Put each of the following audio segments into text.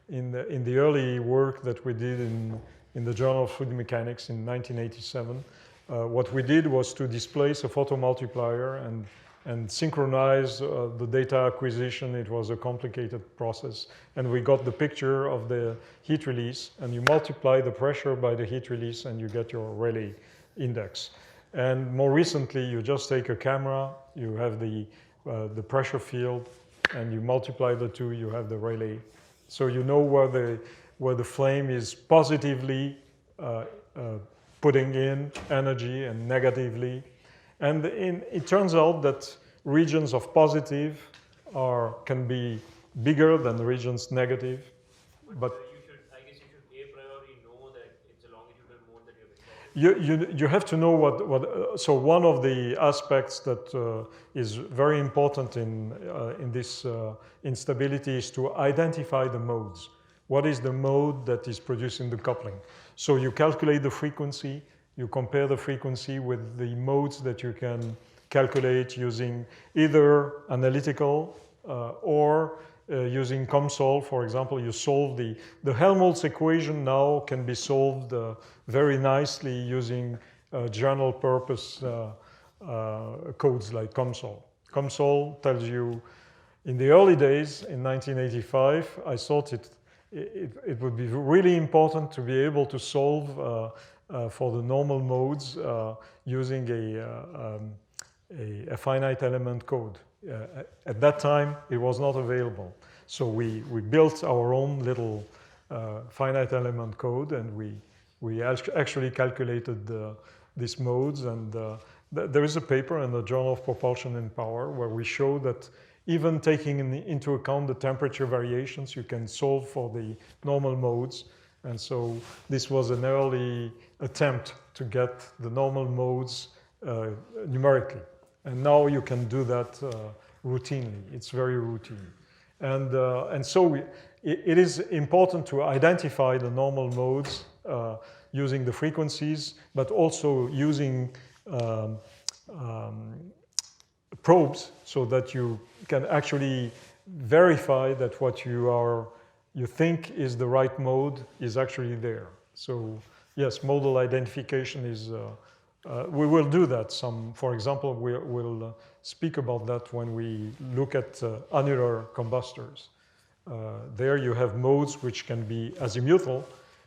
in the early work that we did in the Journal of Fluid Mechanics in 1987. What we did was to displace a photomultiplier and synchronize the data acquisition. It was a complicated process. And we got the picture of the heat release, and you multiply the pressure by the heat release, and you get your Rayleigh index. And more recently, you just take a camera, you have the pressure field, and you multiply the two, you have the Rayleigh. So you know where the flame is positively putting in energy and negatively. And it turns out that regions of positive can be bigger than regions negative. But I guess you should a priori know that it's a longitudinal mode that you're excited. You have to know so one of the aspects that is very important in this instability is to identify the modes. What is the mode that is producing the coupling? So you calculate the frequency, you compare the frequency with the modes that you can calculate using either analytical or using COMSOL. For example, you solve the Helmholtz equation now can be solved very nicely using general purpose codes like COMSOL. COMSOL tells you, in the early days, in 1985, I thought it would be really important to be able to solve for the normal modes using a finite element code. At that time, it was not available. So we built our own little finite element code, and we actually calculated these modes. And there is a paper in the Journal of Propulsion and Power where we show that even taking into account the temperature variations, you can solve for the normal modes. And so this was an early attempt to get the normal modes numerically. And now you can do that routinely. It's very routine. And so it is important to identify the normal modes using the frequencies, but also using probes so that you can actually verify that what you think is the right mode is actually there. So yes, modal identification is, we will do that for example, we'll speak about that when we look at annular combustors. There you have modes which can be azimuthal,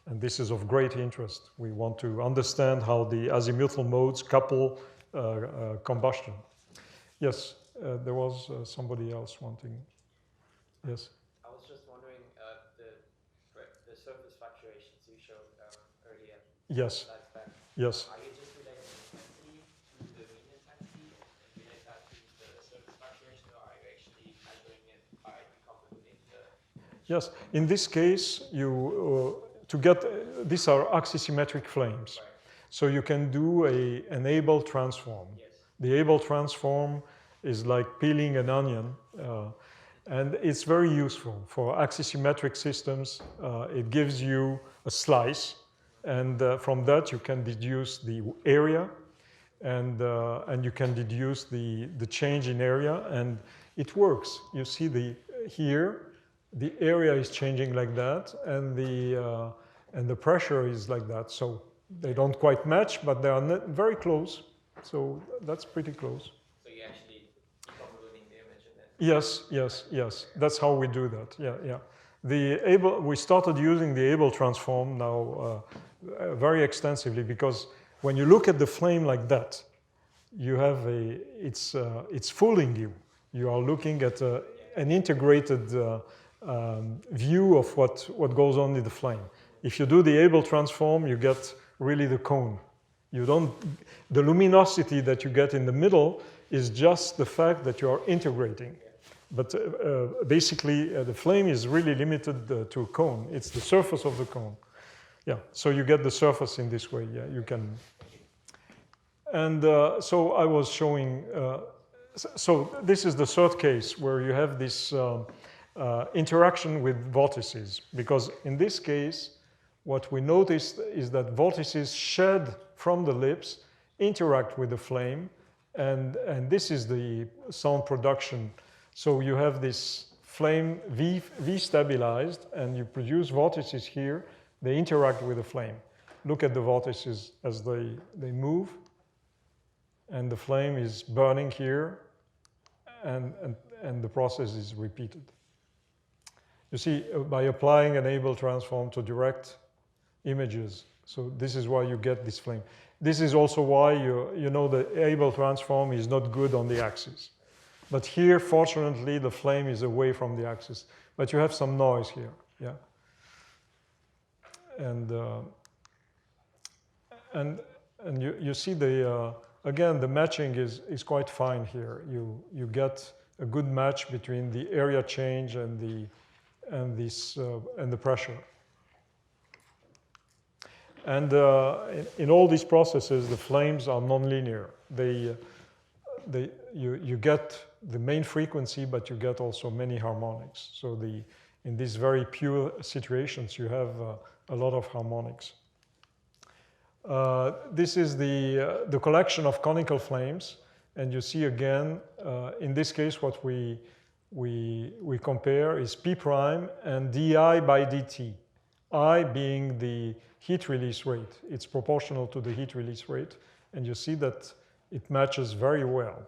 and this is of great interest. We want to understand how the azimuthal modes couple combustion. Yes, there was somebody else wanting. Yes. I was just wondering the surface fluctuations you showed earlier. Yes. Yes. Are you just relating intensity to the mean intensity and relate that to the surface fluctuation, or are you actually measuring it by decomposing the? Yes. In this case, these are axisymmetric flames. Right. So you can do an Abel transform. Yes. The Abel transform is like peeling an onion, and it's very useful for axisymmetric systems. It gives you a slice, and from that you can deduce the area, and you can deduce the change in area, and it works. You see here the area is changing like that, and the pressure is like that. So they don't quite match, but they are very close. So that's pretty close. So you actually convoluting the image and then? Yes, yes, yes. That's how we do that. Yeah, yeah. We started using the Abel transform now very extensively, because when you look at the flame like that, you have it's fooling you. You are looking at an integrated view of what goes on in the flame. If you do the Abel transform, you get really the cone. The luminosity that you get in the middle is just the fact that you are integrating. But basically, the flame is really limited to a cone. It's the surface of the cone. Yeah, so you get the surface in this way. Yeah, you can. And so I was showing, so this is the third case where you have this interaction with vortices. Because in this case, what we noticed is that vortices shed from the lips interact with the flame, and this is the sound production. So you have this flame V stabilized, and you produce vortices here, they interact with the flame. Look at the vortices as they move, and the flame is burning here, and the process is repeated. You see, by applying an Abel transform to direct images, so this is why you get this flame. This is also why you know the Abel transform is not good on the axis. But here, fortunately, the flame is away from the axis. But you have some noise here, yeah? And you see again, the matching is quite fine here. You get a good match between the area change and the pressure. And in all these processes, the flames are nonlinear. You get the main frequency, but you get also many harmonics. So in these very pure situations, you have a lot of harmonics. This is the collection of conical flames, and you see again, in this case, what we compare is P prime and di by dt. I being the heat release rate. It's proportional to the heat release rate, and you see that it matches very well.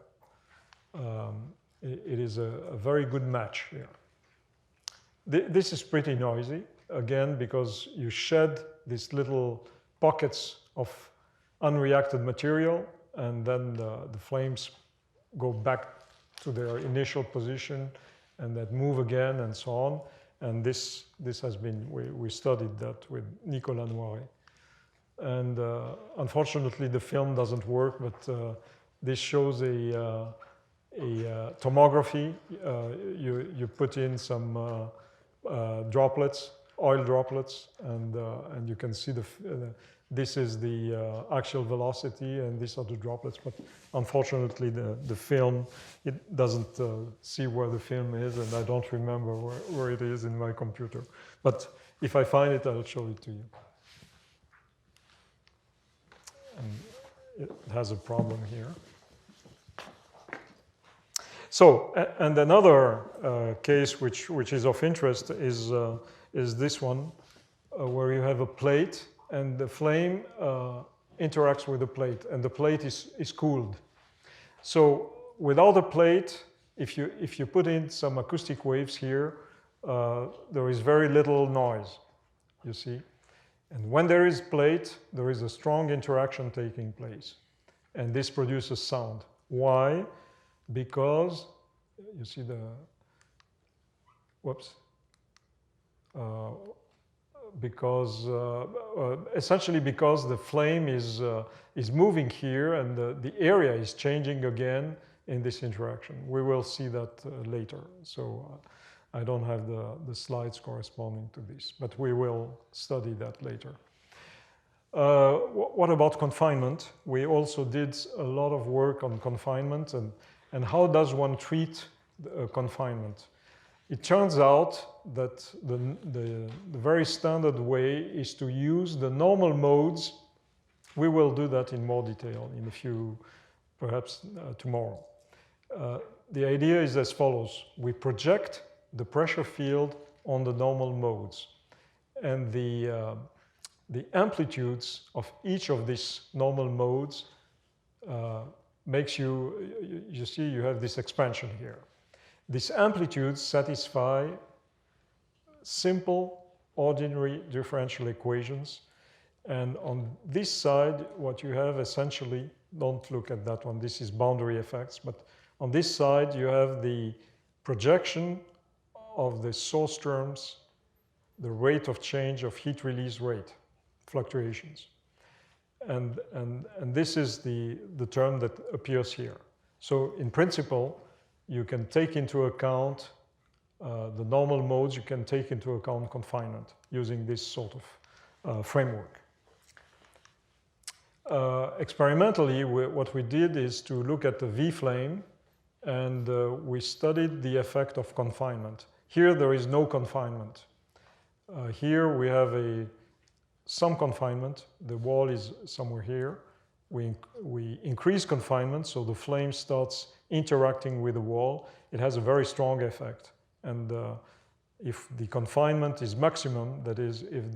It is a very good match here. This is pretty noisy, again, because you shed these little pockets of unreacted material, and then the flames go back to their initial position and then move again and so on. And this has been, we studied that with Nicolas Noiret. And unfortunately, the film doesn't work, but this shows a tomography. You put in some droplets, oil droplets, and you can see this is the actual velocity, and these are the droplets. But unfortunately, the film, it doesn't see where the film is, and I don't remember where it is in my computer. But if I find it, I'll show it to you. And it has a problem here. So, and another case which is of interest is this one, where you have a plate, and the flame interacts with the plate, and the plate is cooled. So without a plate, if you put in some acoustic waves here, there is very little noise, you see. And when there is plate, there is a strong interaction taking place, and this produces sound. Why? Because, you see the, whoops. Essentially because the flame is moving here, and the area is changing again in this interaction. We will see that later. So I don't have the slides corresponding to this, but we will study that later. What about confinement? We also did a lot of work on confinement, and how does one treat confinement? It turns out that the very standard way is to use the normal modes. We will do that in more detail in a few, perhaps tomorrow. The idea is as follows. We project the pressure field on the normal modes, and the amplitudes of each of these normal modes makes you see you have this expansion here. These amplitudes satisfy simple, ordinary differential equations. And on this side, what you have essentially, don't look at that one, this is boundary effects, but on this side, you have the projection of the source terms, the rate of change of heat release rate, fluctuations. And this is the term that appears here. So in principle, you can take into account the normal modes, you can take into account confinement using this sort of framework. Experimentally, what we did is to look at the V flame, and we studied the effect of confinement. Here there is no confinement. Here we have some confinement. The wall is somewhere here. We increase confinement, so the flame starts interacting with the wall. It has a very strong effect. And if the confinement is maximum, that is, if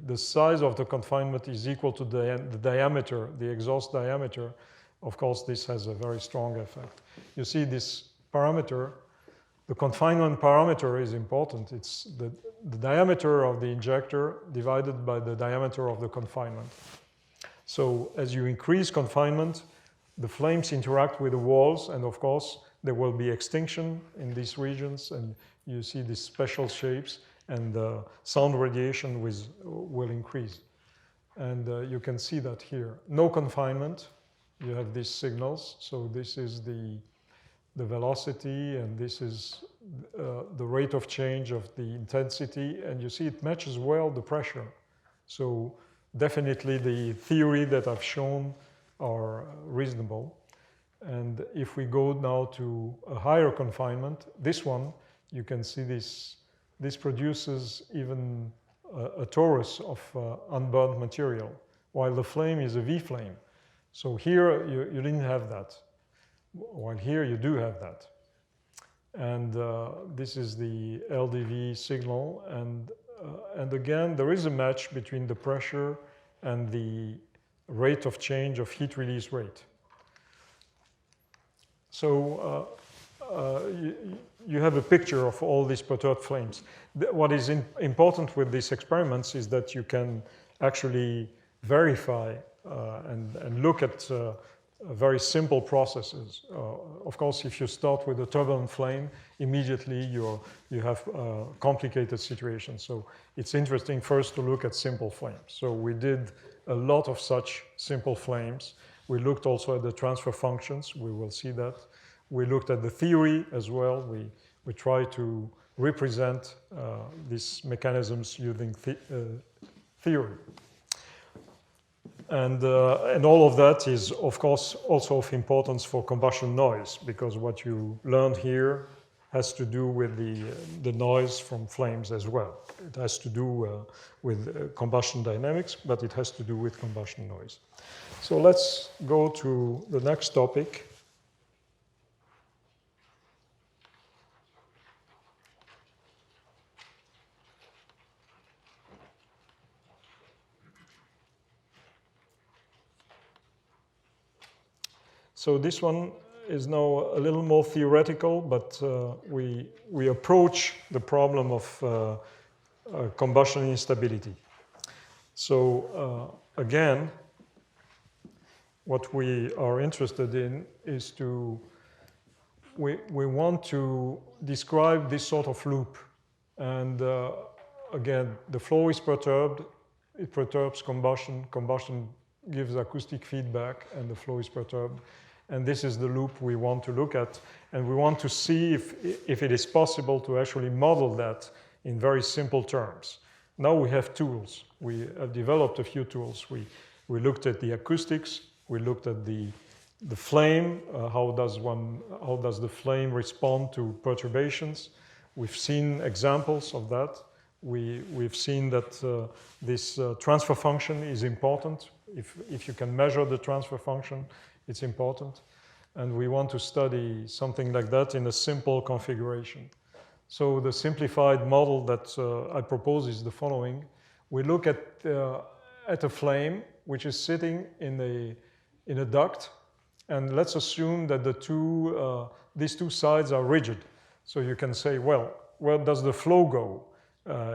the size of the confinement is equal to the diameter, the exhaust diameter, of course, this has a very strong effect. You see this parameter, the confinement parameter is important. It's the diameter of the injector divided by the diameter of the confinement. So as you increase confinement, the flames interact with the walls, and of course, there will be extinction in these regions, and you see these special shapes, and sound radiation will increase. And you can see that here. No confinement, you have these signals. So this is the velocity, and this is the rate of change of the intensity, and you see it matches well the pressure. So definitely the theory that I've shown are reasonable. And if we go now to a higher confinement, this one, you can see this produces even a torus of unburned material, while the flame is a V flame. So here you didn't have that, while here you do have that. And this is the LDV signal, and again, there is a match between the pressure and the rate of change of heat release rate. So you have a picture of all these perturbed flames. What is important with these experiments is that you can actually verify and look at very simple processes. Of course, if you start with a turbulent flame, immediately you have a complicated situation. So it's interesting first to look at simple flames. So we did a lot of such simple flames. We looked also at the transfer functions. We will see that. We looked at the theory as well. We try to represent these mechanisms using theory. And all of that is, of course, also of importance for combustion noise, because what you learned here has to do with the noise from flames as well. It has to do with combustion dynamics, but it has to do with combustion noise. So let's go to the next topic. So this one is now a little more theoretical, but we approach the problem of combustion instability. So again, what we are interested in is we want to describe this sort of loop. And again, the flow is perturbed, it perturbs combustion, combustion gives acoustic feedback, and the flow is perturbed. And this is the loop we want to look at. And we want to see if it is possible to actually model that in very simple terms. Now we have tools. We have developed a few tools. We looked at the acoustics. We looked at the flame. How does the flame respond to perturbations? We've seen examples of that. We've seen that this transfer function is important. If you can measure the transfer function, it's important. And we want to study something like that in a simple configuration. So the simplified model that I propose is the following. We look at a flame which is sitting in a duct, and let's assume that these two sides are rigid. So you can say, well, where does the flow go?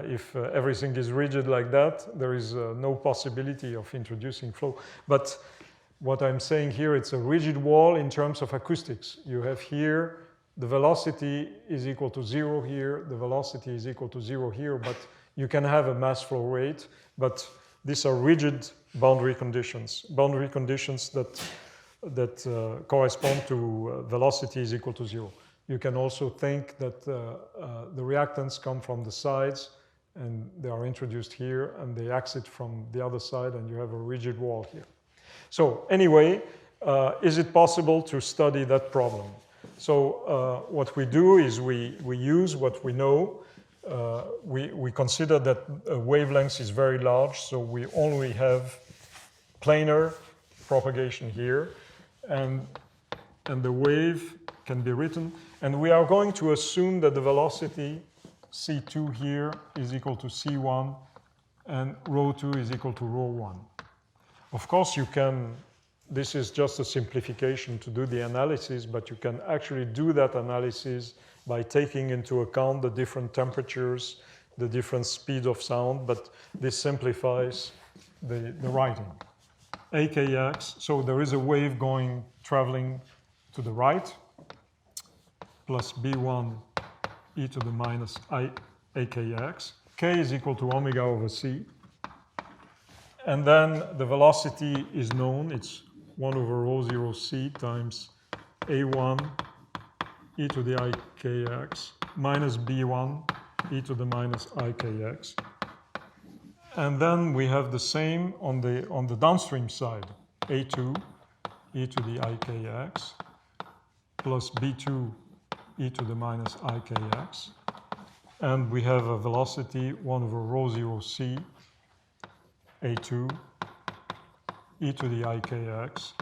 If everything is rigid like that, there is no possibility of introducing flow. But what I'm saying here, it's a rigid wall in terms of acoustics. You have here, the velocity is equal to 0 here, the velocity is equal to 0 here, but you can have a mass flow rate, but these are rigid boundary conditions that correspond to velocity is equal to 0. You can also think that the reactants come from the sides, and they are introduced here, and they exit from the other side, and you have a rigid wall here. So anyway, is it possible to study that problem? So what we do is we use what we know. We consider that a wavelength is very large, so we only have planar propagation here, and the wave can be written. And we are going to assume that the velocity C2 here is equal to C1 and ρ2 is equal to ρ1. Of course, you can, this is just a simplification to do the analysis, but you can actually do that analysis by taking into account the different temperatures, the different speed of sound, but this simplifies the writing. AKX, so there is a wave traveling to the right, plus B1 e to the minus AKX. K is equal to omega over C. And then the velocity is known, it's 1 over ρ0 C times A1 e to the IKX minus B1 e to the minus IKX. And then we have the same on the downstream side, A2 e to the IKX plus B2 e to the minus IKX. And we have a velocity 1 over ρ0 C A2 e to the IKX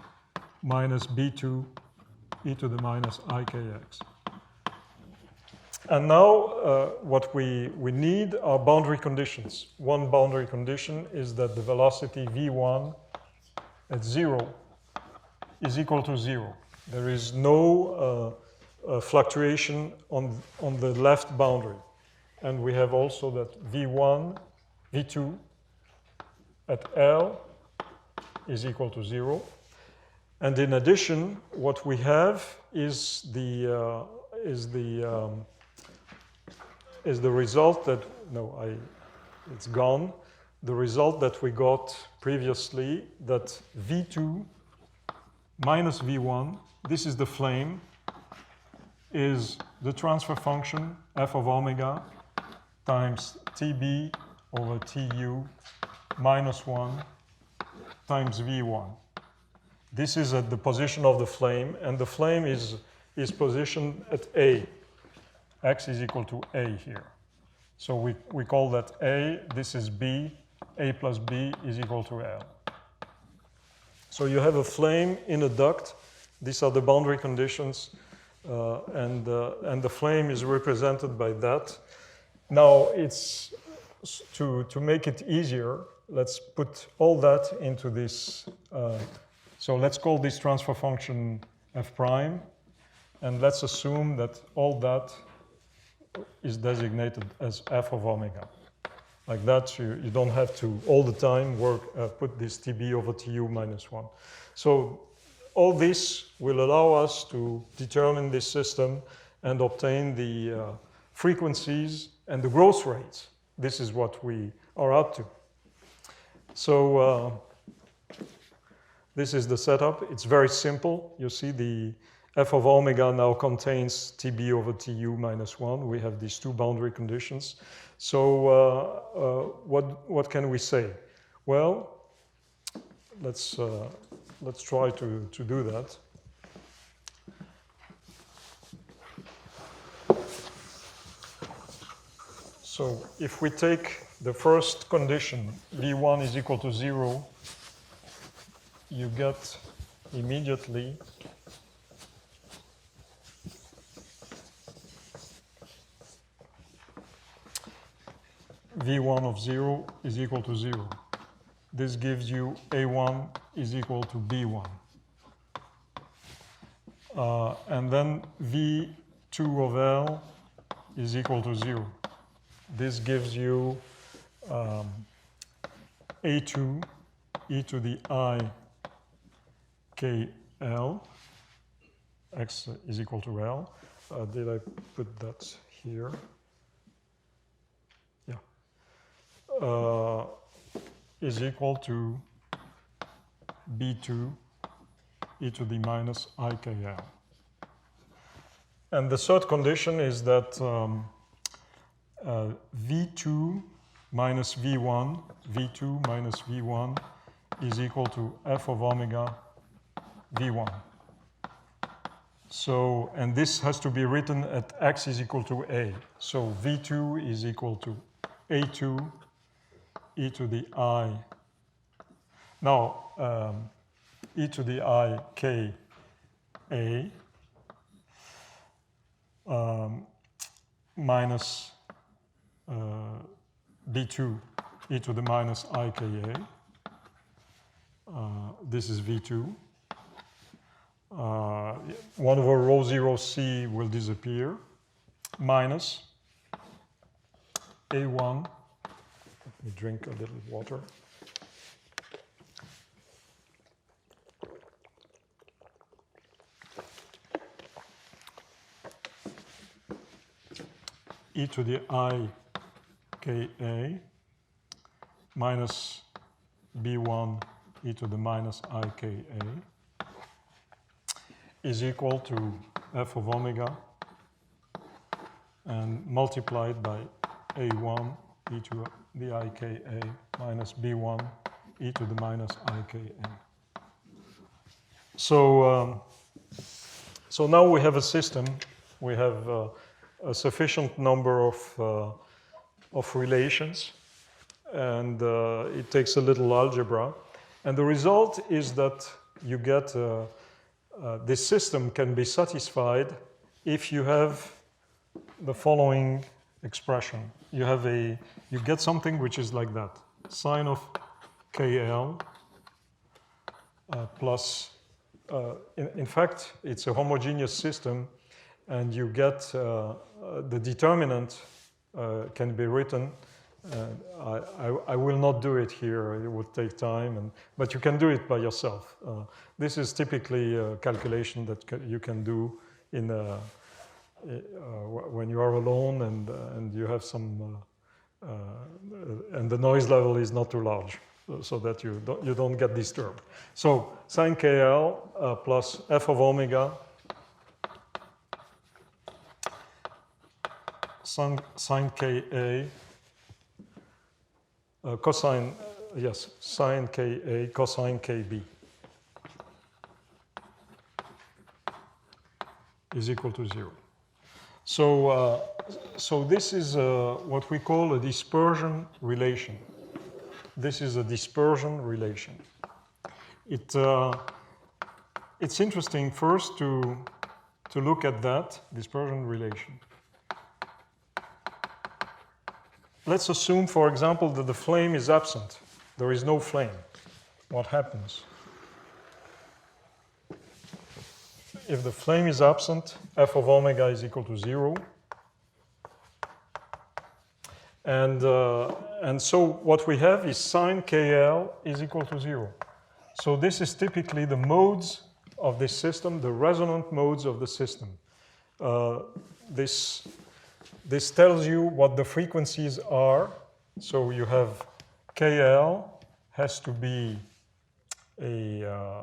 minus B2 e to the minus IKX. And now what we need are boundary conditions. One boundary condition is that the velocity V1 at 0 is equal to 0. There is no fluctuation on the left boundary. And we have also that V1, V2 at L is equal to 0. And in addition, what we have is the result that, it's gone. The result that we got previously, that V2 minus V1, this is the flame, is the transfer function f of omega times Tb over Tu minus 1 times V1. This is at the position of the flame, and the flame is positioned at A. X is equal to A here. So we call that A, this is B, A plus B is equal to L. So you have a flame in a duct. These are the boundary conditions, and the flame is represented by that. Now, it's to make it easier, let's put all that into this. So let's call this transfer function f prime, and let's assume that all that is designated as f of omega. Like that, you don't have to all the time put this Tb over Tu minus 1. So all this will allow us to determine this system and obtain the frequencies and the growth rates. This is what we are up to. So this is the setup. It's very simple. You see the f of omega now contains Tb over Tu minus 1. We have these two boundary conditions. So what can we say? Well, let's try to do that. So if we take the first condition, V1 is equal to 0, you get immediately V1 of 0 is equal to 0. This gives you A1 is equal to B1. And then V2 of L is equal to 0. This gives you A2 e to the I KL, x is equal to L. Did I put that here? Yeah. Is equal to B2 e to the minus IKL. And the third condition is that V2 minus V1, V2 minus V1 is equal to f of omega V1. So, and this has to be written at x is equal to A. So V2 is equal to A2 e to the I. Now, e to the I K A minus B2 e to the minus ika. This is V2. 1 over rho 0 c will disappear, minus A1. Let me drink a little water. E to the I Ka minus B1 e to the minus Ika is equal to f of omega and multiplied by A1 e to the Ika minus B1 e to the minus Ika. So now we have a system. We have a sufficient number of relations, and it takes a little algebra. And the result is that you get this system can be satisfied if you have the following expression. You get something which is like that: sine of KL plus. In fact, it's a homogeneous system, and you get the determinant can be written. I will not do it here, it would take time, but you can do it by yourself. This is typically a calculation that you can do when you are alone and you have some, and the noise level is not too large, so that you don't get disturbed. So sine KL plus f of omega sine Ka cosine, yes, sine Ka cosine Kb is equal to 0. So this is what we call a dispersion relation. This is a dispersion relation. It's interesting first to look at that dispersion relation. Let's assume, for example, that the flame is absent. There is no flame. What happens? If the flame is absent, f of omega is equal to 0. And so what we have is sine KL is equal to 0. So this is typically the modes of this system, the resonant modes of the system. This tells you what the frequencies are. So you have KL has to be a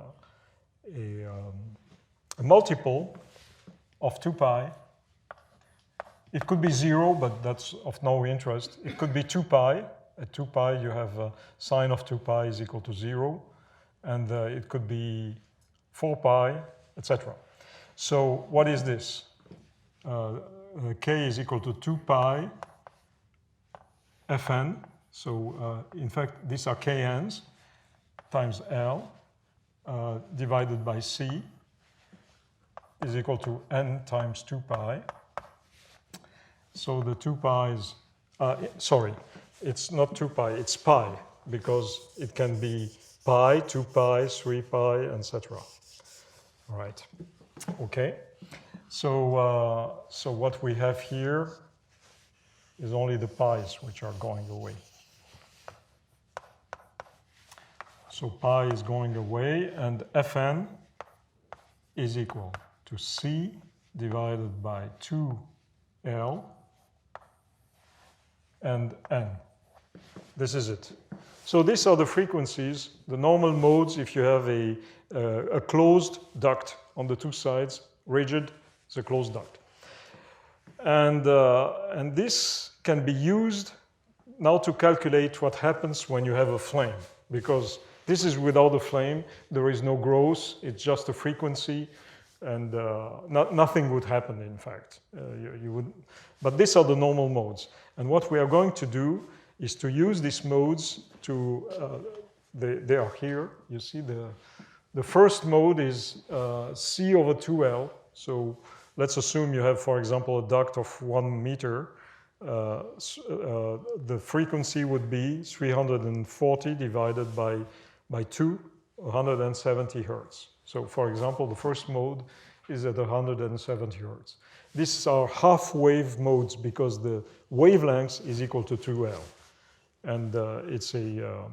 multiple of 2 pi. It could be 0, but that's of no interest. It could be 2 pi. At 2 pi, you have sine of 2 pi is equal to 0. And it could be 4 pi, etc. So what is this? K is equal to 2 pi Fn. So in fact, these are Kn's times L divided by C is equal to N times 2 pi. So the 2 pi's, sorry, it's not 2 pi, it's pi, because it can be pi, 2 pi, 3 pi, etc. All right, okay. So what we have here is only the pi's which are going away. So pi is going away, and Fn is equal to C divided by 2L and N. This is it. So these are the frequencies, the normal modes if you have a closed duct on the two sides, rigid, it's a closed duct. And this can be used now to calculate what happens when you have a flame, because this is without a flame, there is no growth, it's just a frequency, and nothing would happen, in fact. But these are the normal modes. And what we are going to do is to use these modes to, they are here, you see the first mode is C over 2L. So let's assume you have, for example, a duct of 1 meter. The frequency would be 340 divided by 2, 170 hertz. So, for example, the first mode is at 170 hertz. These are half-wave modes because the wavelength is equal to 2L. And it's a...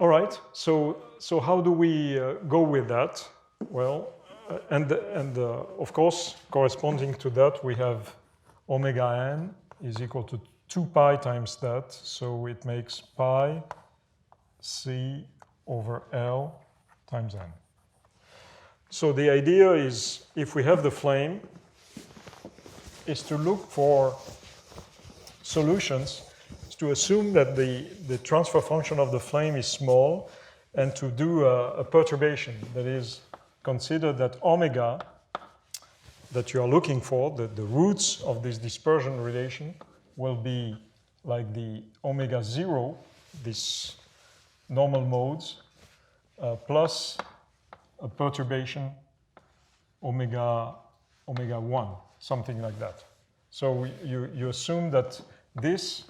all right, so how do we go with that? Well, of course, corresponding to that, we have omega n is equal to 2 pi times that. So it makes pi c over L times n. So the idea is, if we have the flame, is to look for solutions, is to assume that the transfer function of the flame is small, and to do a perturbation. That is, consider that omega that you are looking for, the roots of this dispersion relation, will be like the omega 0, these normal modes, plus a perturbation omega 1, something like that. So you assume that this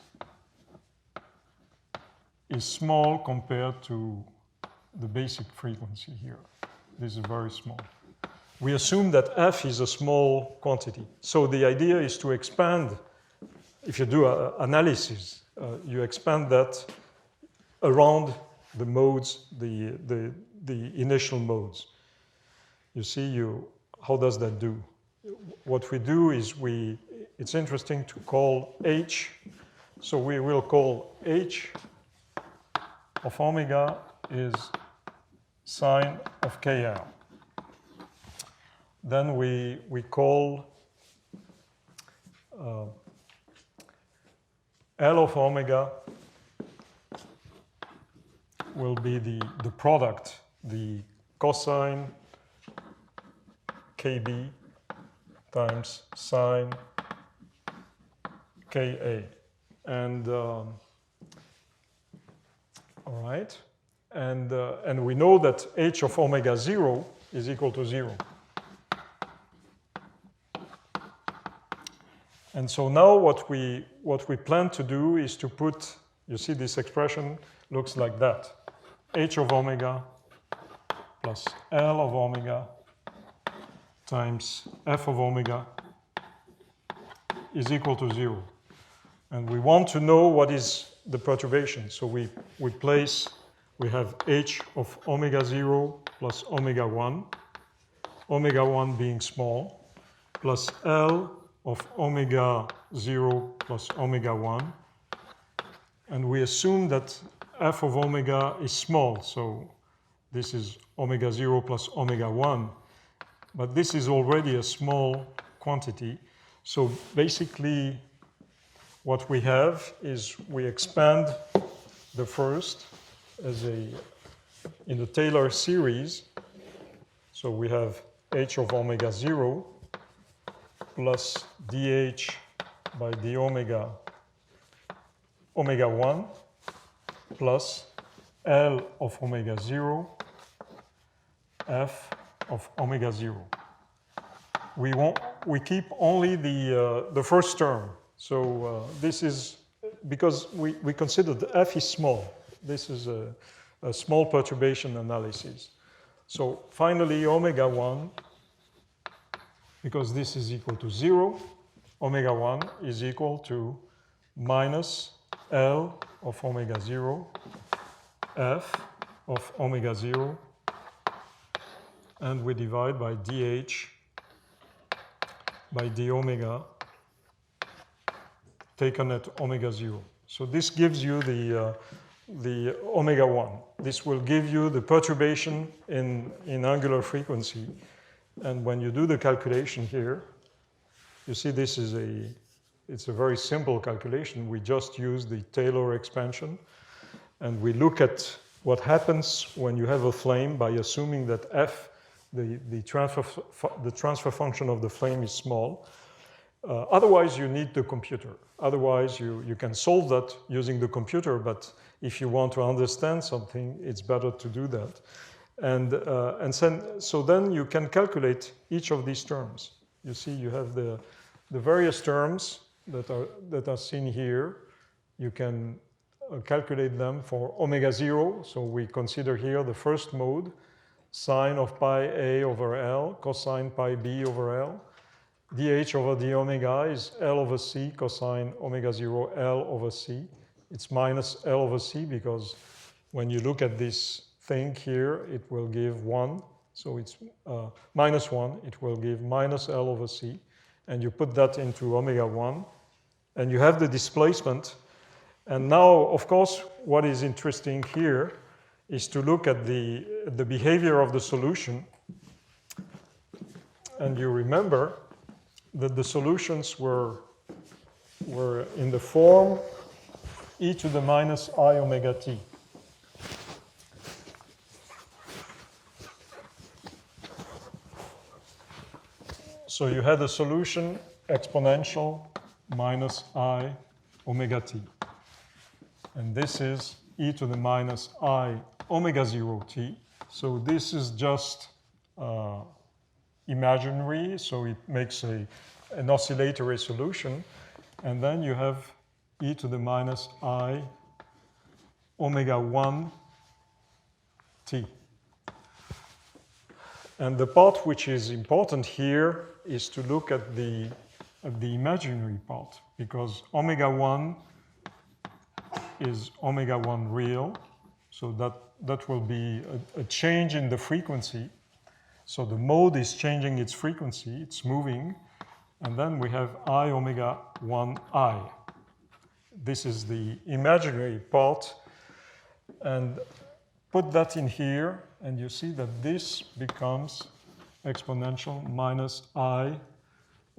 is small compared to the basic frequency here. This is very small. We assume that f is a small quantity. So the idea is to expand. If you do analysis, you expand that around the modes, the initial modes. You see, how does that do? What we do is it's interesting to call h. So we will call h of omega is sine of KL. Then we call L of omega will be the product, the cosine KB times sine KA. And all right. And we know that h of omega 0 is equal to 0. And so now what we plan to do is to put, you see this expression looks like that. H of omega plus L of omega times F of omega is equal to 0. And we want to know what is the perturbation. So we have H of omega 0 plus omega 1 being small, plus L of omega 0 plus omega 1. And we assume that f of omega is small. So this is omega 0 plus omega 1. But this is already a small quantity. So basically, what we have is we expand the first as in the Taylor series. So we have h of omega 0 plus dh by d omega 1 plus L of omega 0 f of omega 0. We keep only the first term. So this is because we consider the f is small. This is a small perturbation analysis. So finally, omega 1, because this is equal to 0, omega 1 is equal to minus L of omega 0, f of omega 0, and we divide by dh by d omega taken at omega 0. So this gives you the omega 1. This will give you the perturbation in angular frequency. And when you do the calculation here, you see this is it's a very simple calculation. We just use the Taylor expansion, and we look at what happens when you have a flame by assuming that f, the transfer function of the flame, is small. Otherwise, you need the computer. Otherwise, you can solve that using the computer, but if you want to understand something, it's better to do that. So then you can calculate each of these terms. You see, you have the various terms that are seen here. You can calculate them for omega 0. So we consider here the first mode, sine of pi a over L, cosine pi b over L. dH over d omega is L over c cosine omega 0 L over c. It's minus L over c because when you look at this thing here, it will give 1. So it's minus 1. It will give minus L over c. And you put that into omega 1. And you have the displacement. And now, of course, what is interesting here is to look at the behavior of the solution. And you remember that the solutions were in the form e to the minus I omega t. So you had a solution exponential minus I omega t. And this is e to the minus I omega 0 t. So this is just imaginary, so it makes an oscillatory solution. And then you have e to the minus I omega 1 t. And the part which is important here is to look at the imaginary part, because omega 1 is omega 1 real, so that will be a change in the frequency. So the mode is changing its frequency, it's moving, and then we have I omega 1 I. This is the imaginary part, and put that in here, and you see that this becomes exponential minus I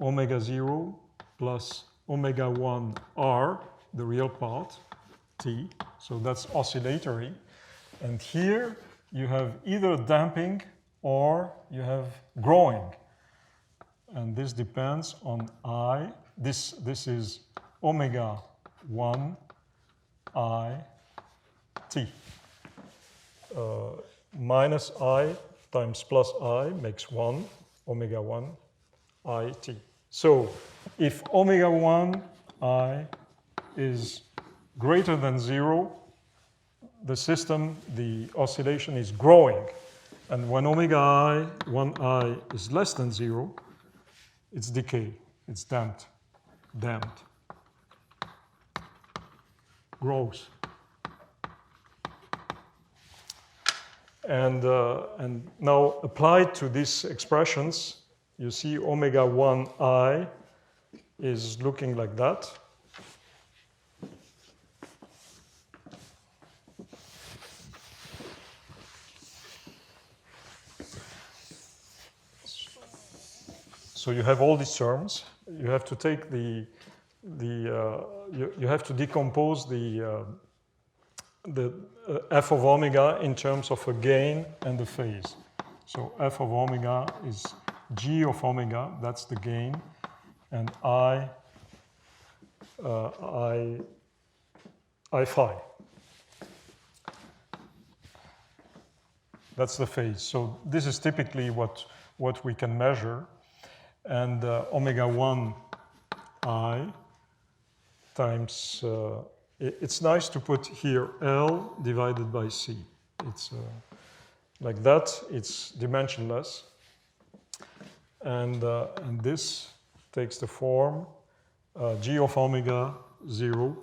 omega 0 plus omega 1 R, the real part, t. So that's oscillatory. And here you have either damping or you have growing. And this depends on I. This is omega 1 I t. Minus I times plus I makes 1, omega 1 I t. So if omega 1 I is greater than 0, the system, the oscillation is growing. And when omega I, 1I is less than 0, it's decay, it's damped, grows. And now applied to these expressions, you see omega 1I is looking like that. So you have all these terms. You have to take you have to decompose the f of omega in terms of a gain and a phase. So f of omega is g of omega, that's the gain, and I phi. That's the phase. So this is typically what we can measure. And omega 1 I times, it's nice to put here L divided by C. It's like that, it's dimensionless. And this takes the form g of omega 0.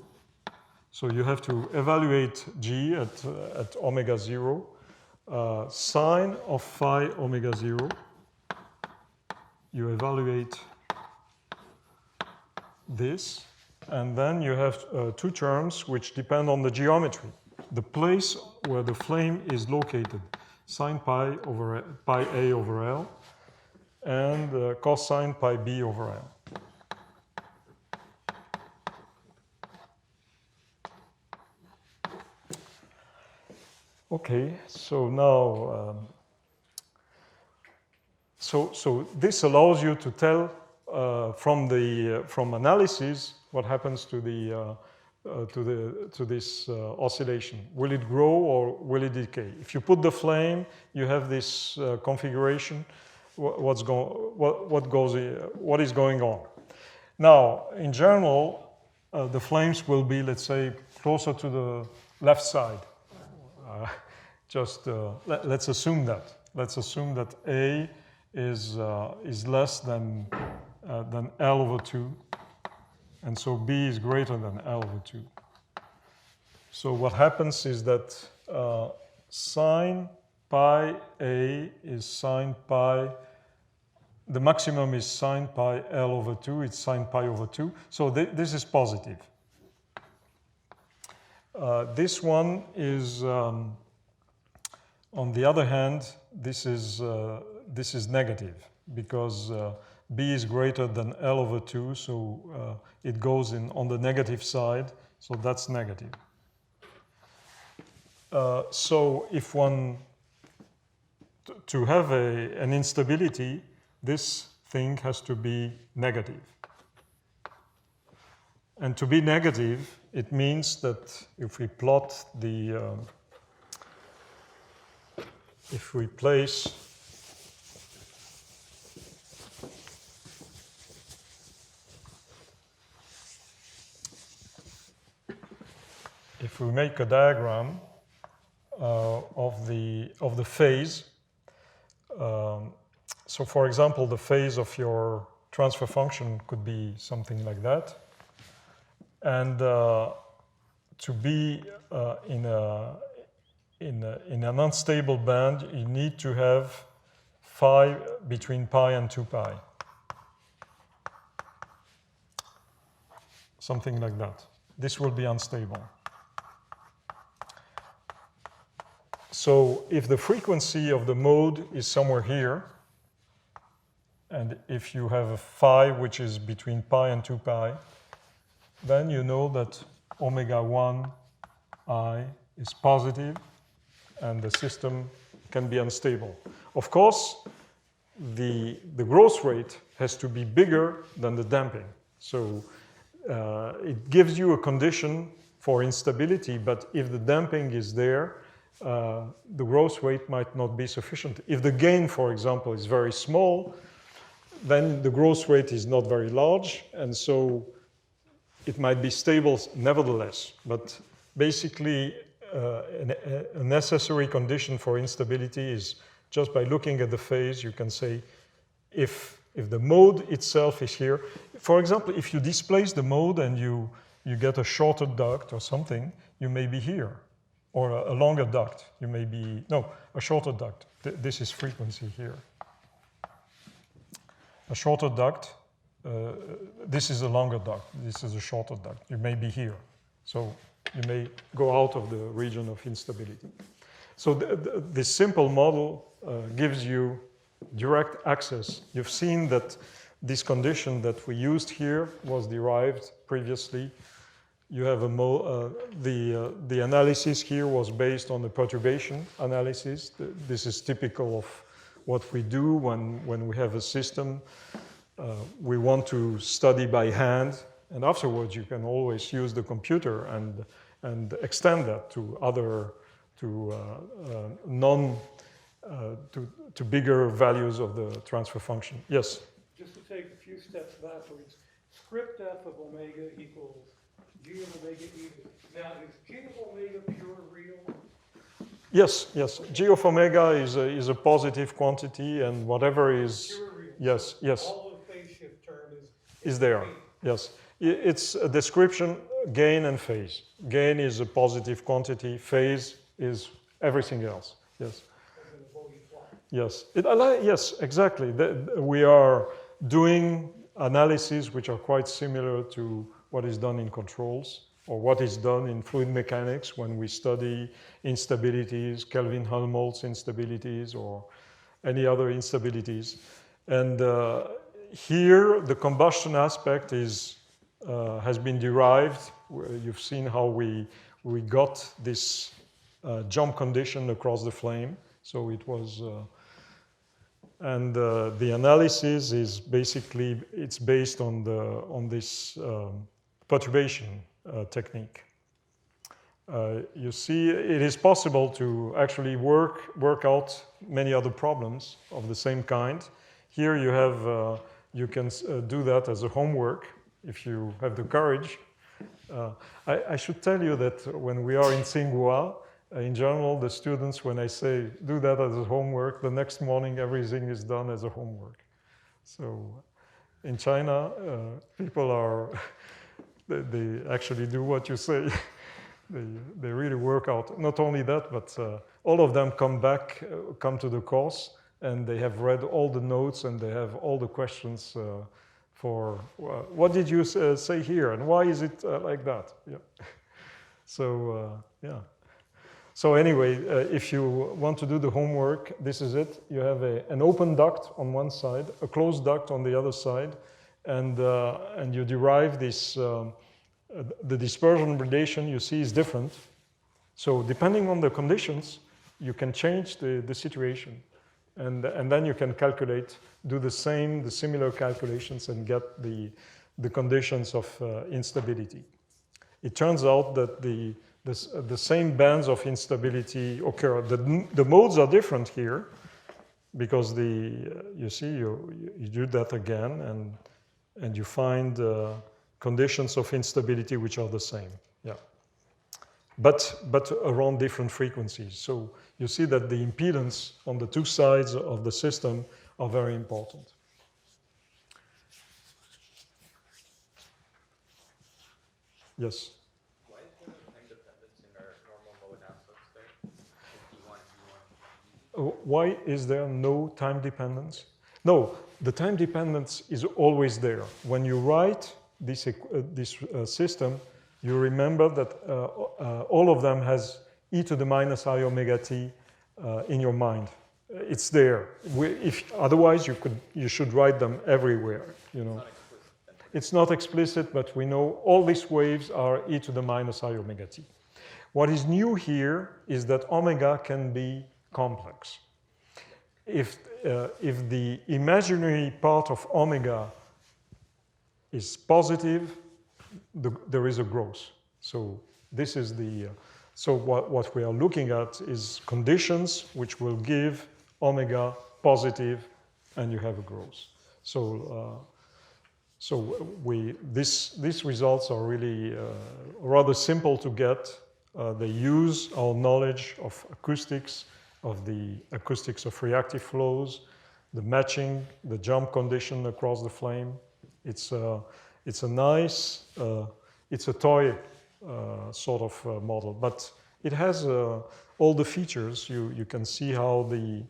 So you have to evaluate g at omega 0. Sine of phi omega 0. You evaluate this, and then you have two terms which depend on the geometry. The place where the flame is located, sine pi over pi a over L, and cosine pi b over L. Okay, so now So this allows you to tell from analysis what happens to the to this oscillation? Will it grow or will it decay? If you put the flame, you have this configuration. What is going on? Now, in general, the flames will be, let's say, closer to the left side. Let's assume that. Let's assume that A is less than L over 2. And so B is greater than L over 2. So what happens is that sine pi A is sine pi, the maximum is sine pi L over 2, it's sine pi over 2. So this is positive. This one is, on the other hand, this is negative because B is greater than L over 2, so it goes on the negative side, so that's negative. So if to have an instability, this thing has to be negative. And to be negative, it means that if we plot if we place if we make a diagram of the phase, so for example, the phase of your transfer function could be something like that. And to be in an unstable band, you need to have phi between pi and 2 pi. Something like that. This will be unstable. So if the frequency of the mode is somewhere here, and if you have a phi which is between pi and 2 pi, then you know that omega 1 I is positive and the system can be unstable. Of course, the growth rate has to be bigger than the damping. So it gives you a condition for instability, but if the damping is there, the growth rate might not be sufficient. If the gain, for example, is very small, then the growth rate is not very large, and so it might be stable nevertheless. But basically, a necessary condition for instability is just by looking at the phase, you can say if the mode itself is here. For example, if you displace the mode and you get a shorter duct or something, you may be here. Or a longer duct, you may be, no, a shorter duct. This is frequency here. A shorter duct, this is a longer duct, this is a shorter duct. You may be here. So you may go out of the region of instability. So this simple model gives you direct access. You've seen that this condition that we used here was derived previously. You have the analysis here was based on the perturbation analysis. This is typical of what we do when we have a system. We want to study by hand, and afterwards you can always use the computer and extend that to other, to bigger values of the transfer function. Yes? Just to take a few steps backwards, script f of omega equals g of omega even. Now, is g of omega pure real? Yes, yes. G of omega is a positive quantity, and whatever is Pure real. yes, yes, All the phase shift term is there. Yes, it's a description, gain and phase. Gain is a positive quantity. Phase is everything else. Yes. Yes. Yes, exactly. We are doing analyses which are quite similar to what is done in controls, or what is done in fluid mechanics when we study instabilities, Kelvin-Helmholtz instabilities, or any other instabilities. And here, the combustion aspect has been derived. You've seen how we got this jump condition across the flame. So it was, and the analysis is basically, it's based on this perturbation technique. You see, it is possible to actually work out many other problems of the same kind. Here you have, you can do that as a homework if you have the courage. I should tell you that when we are in Tsinghua, in general, the students, when I say do that as a homework, the next morning everything is done as a homework. So in China, people are, they actually do what you say. They really work out. Not only that, but all of them come to the course, and they have read all the notes, and they have all the questions for what did you say here, and why is it like that? Yeah. So yeah. So anyway, if you want to do the homework, this is it. You have an open duct on one side, a closed duct on the other side, and you derive this. The dispersion gradation you see is different. So depending on the conditions, you can change the situation. And then you can calculate, do the similar calculations and get the conditions of instability. It turns out that the same bands of instability occur. The modes are different here because you see, you do that again and you find conditions of instability which are the same, yeah. But around different frequencies. So you see that the impedance on the two sides of the system are very important. Yes? Why is there no time dependence in our normal mode aspects there? D1, D1, Why is there no time dependence? No, the time dependence is always there. When you write this system, you remember that all of them has e to the minus I omega t in your mind. It's there. Otherwise, you should write them everywhere. You know, it's not explicit, but we know all these waves are e to the minus I omega t. What is new here is that omega can be complex. If the imaginary part of omega is positive, there is a growth. So this is so what we are looking at is conditions which will give omega positive, and you have a growth. So these results are really rather simple to get. They use our knowledge of acoustics, of the acoustics of reactive flows, the matching, the jump condition across the flame. It's a nice, it's a toy sort of model, but it has all the features. You can see how the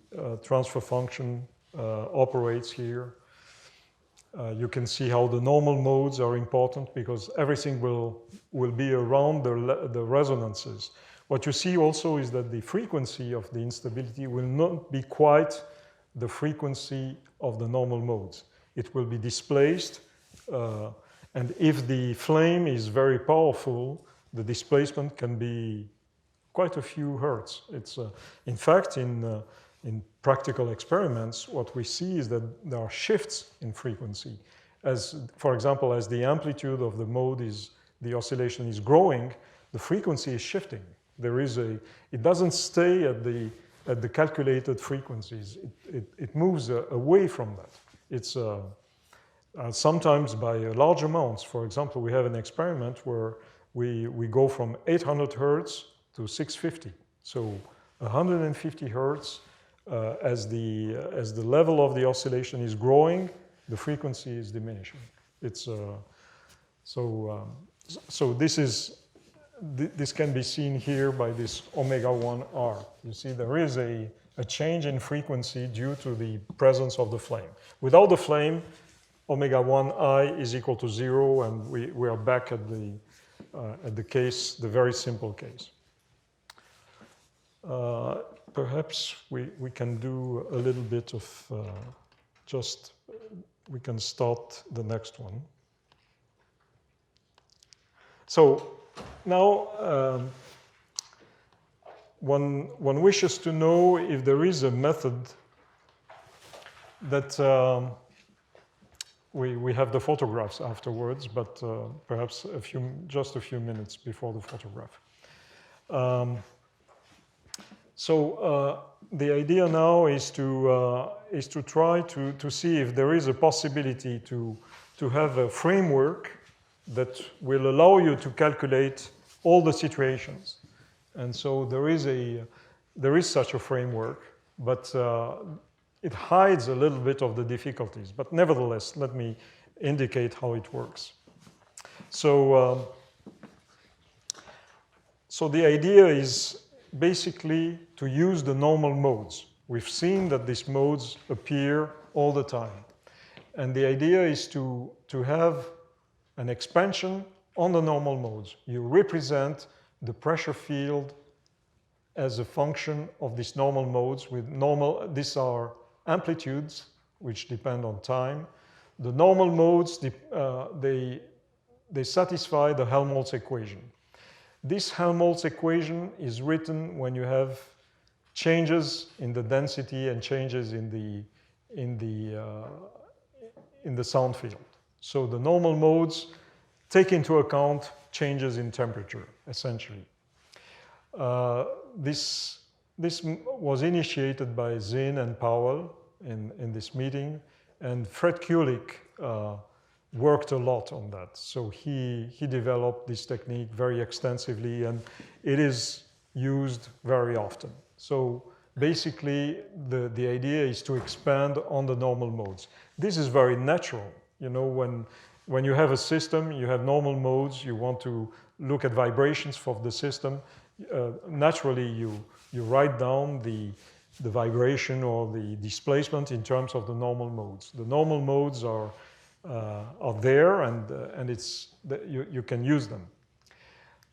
transfer function operates here. You can see how the normal modes are important because everything will be around the resonances. What you see also is that the frequency of the instability will not be quite the frequency of the normal modes. It will be displaced, and if the flame is very powerful, the displacement can be quite a few hertz. It's, in fact, in practical experiments, what we see is that there are shifts in frequency. As, for example, as the amplitude of the mode the oscillation is growing, the frequency is shifting. It doesn't stay at the calculated frequencies. It moves away from that. It's sometimes by large amounts. For example, we have an experiment where we go from 800 hertz to 650. So 150 hertz, as the level of the oscillation is growing, the frequency is diminishing. It's so this can be seen here by this omega 1R. You see there is a change in frequency due to the presence of the flame. Without the flame, omega 1I is equal to 0, and we are back at the case, the very simple case. Perhaps we can do a little bit of we can start the next one. So now one wishes to know if there is a method that we have the photographs afterwards, but perhaps just a few minutes before the photograph. The idea now is to try to see if there is a possibility to have a framework that will allow you to calculate all the situations. And so there is such a framework, but it hides a little bit of the difficulties. But nevertheless, let me indicate how it works. So the idea is basically to use the normal modes. We've seen that these modes appear all the time. And the idea is to have an expansion on the normal modes. You represent the pressure field as a function of these normal modes with these are amplitudes which depend on time. The normal modes, they satisfy the Helmholtz equation. This Helmholtz equation is written when you have changes in the density and changes in the sound field. So the normal modes take into account changes in temperature, essentially. This was initiated by Zinn and Powell in this meeting, and Fred Kulik worked a lot on that. So he developed this technique very extensively, and it is used very often. So basically, the idea is to expand on the normal modes. This is very natural. You know, when you have a system, you have normal modes, you want to look at vibrations for the system, naturally you write down the vibration or the displacement in terms of the normal modes. The normal modes are there, and you can use them.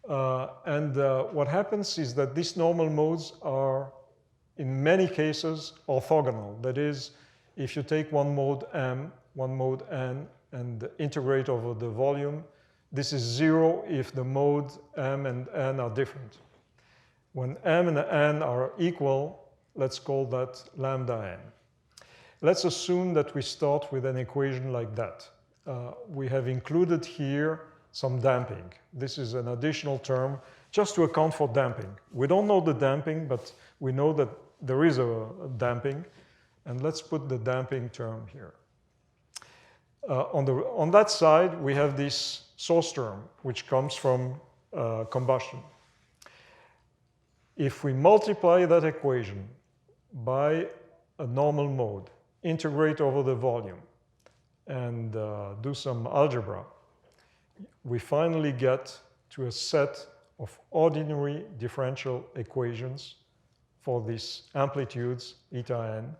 What happens is that these normal modes are, in many cases, orthogonal. That is, if you take one mode M, one mode N, and integrate over the volume, this is zero if the mode M and N are different. When M and N are equal, let's call that lambda N. Let's assume that we start with an equation like that. We have included here some damping. This is an additional term just to account for damping. We don't know the damping, but we know that there is a damping. And let's put the damping term here. On that side, we have this source term, which comes from combustion. If we multiply that equation by a normal mode, integrate over the volume, and do some algebra, we finally get to a set of ordinary differential equations for these amplitudes, eta n.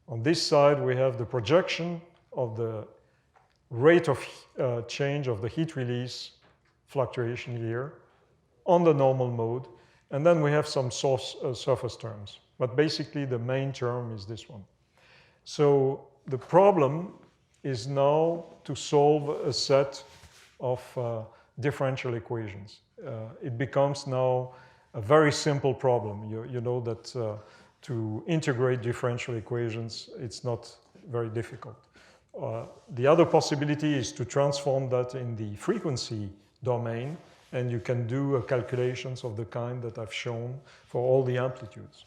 On this side, we have the projection of the rate of change of the heat release fluctuation here on the normal mode, and then we have some surface terms. But basically, the main term is this one. So the problem is now to solve a set of differential equations. It becomes now a very simple problem. You know that to integrate differential equations, it's not very difficult. The other possibility is to transform that in the frequency domain, and you can do calculations of the kind that I've shown for all the amplitudes.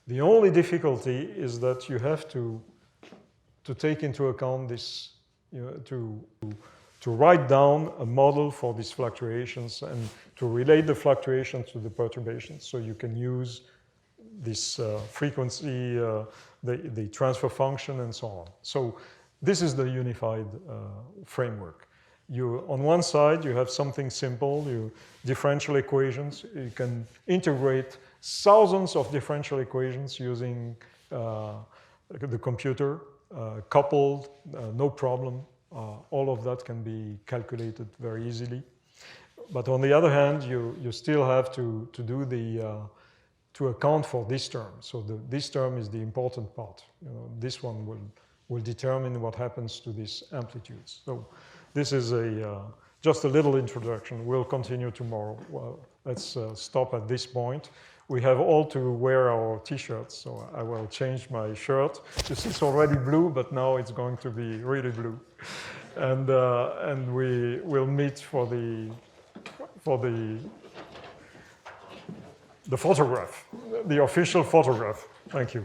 The only difficulty is that you have to take into account this, to write down a model for these fluctuations and to relate the fluctuations to the perturbations, so you can use this frequency, the transfer function, and so on. So this is the unified framework. On one side, you have something simple, differential equations. You can integrate thousands of differential equations using the computer, coupled, no problem. All of that can be calculated very easily. But on the other hand, you still have to do to account for this term. So this term is the important part. This one will determine what happens to these amplitudes. So this is just a little introduction. We'll continue tomorrow. Well, let's stop at this point. we have all to wear our t-shirts, so I will change my shirt. You see, it's already blue, but now it's going to be really blue. And we will meet for the photograph, the official photograph. Thank you.